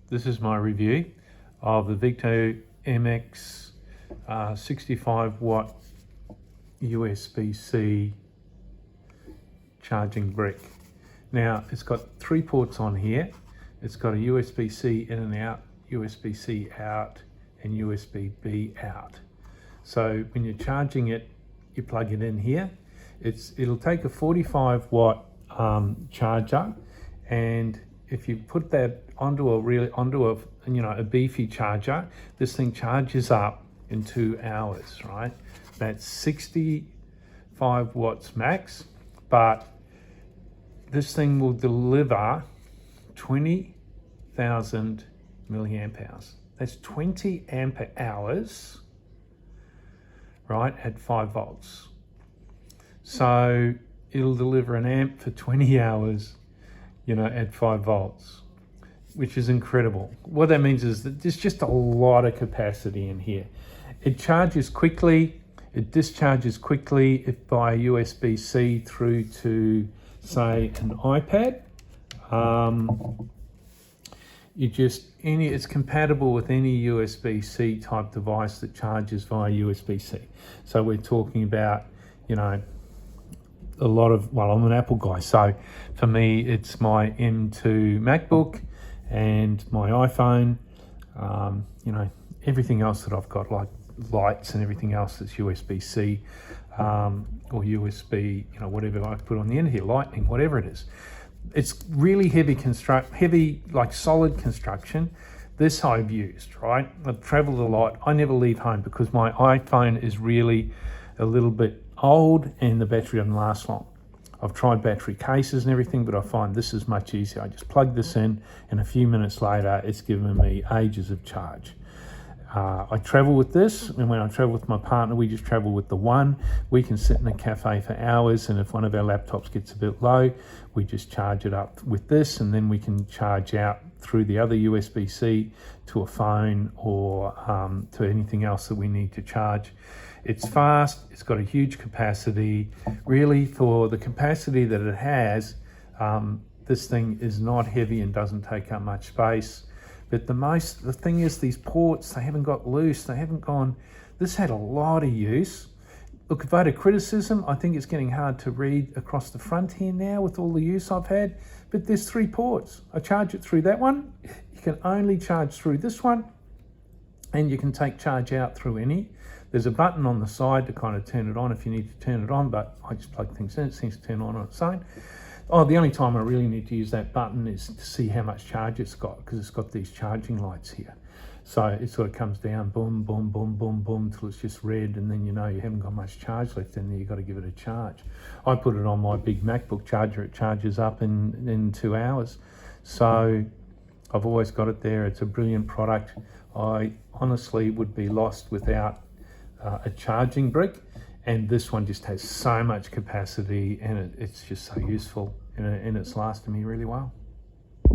This is my review of the Veektomx 65 watt USBC charging brick. Now it's got 3 ports on here. It's got a USB-C in and out, USB-C out and USB-B out. So when you're charging it, you plug it in here. It'll take a 45 watt charger, and if you put that onto a beefy charger, this thing charges up in 2 hours, right? That's 65 watts max, but this thing will deliver 20,000 milliamp hours. That's 20 amp hours, right, at 5 volts. So it'll deliver an amp for 20 hours, at 5 volts, which is incredible. What that means is that there's just a lot of capacity in here. It charges quickly, it discharges quickly if by USB-C through to, say, an iPad. It's compatible with any USB-C type device that charges via USB-C. So we're talking about, a lot of, I'm an Apple guy, so for me it's my M2 Macbook and my iPhone, everything else that I've got, like lights and everything else that's USB-C or USB, whatever I put on the end here, lightning, whatever it is. It's really heavy, like solid construction. This I've used, right? I've traveled a lot. I never leave home because my iPhone is really a little bit old and the battery doesn't last long. I've tried battery cases and everything, but I find this is much easier. I just plug this in and a few minutes later, it's given me ages of charge. I travel with this, and when I travel with my partner, we just travel with the one. We can sit in a cafe for hours, and if one of our laptops gets a bit low, we just charge it up with this, and then we can charge out through the other USB-C to a phone or to anything else that we need to charge. It's fast, it's got a huge capacity. Really, for the capacity that it has, this thing is not heavy and doesn't take up much space. But the thing is, these ports, they haven't got loose, they haven't gone. This had a lot of use. Look, if I had a criticism, I think it's getting hard to read across the front here now with all the use I've had, but there's 3 ports. I charge it through that one. You can only charge through this one, and you can take charge out through any. There's a button on the side to kind of turn it on if you need to turn it on, but I just plug things in, it seems to turn on its own. Oh, the only time I really need to use that button is to see how much charge it's got, because it's got these charging lights here. So it sort of comes down, boom, boom, boom, boom, boom, till it's just red, and then you haven't got much charge left in there, you've got to give it a charge. I put it on my big MacBook charger, it charges up in 2 hours. So I've always got it there, it's a brilliant product. I honestly would be lost without a charging brick. And this one just has so much capacity, and it's just so useful, and it's lasted me really well.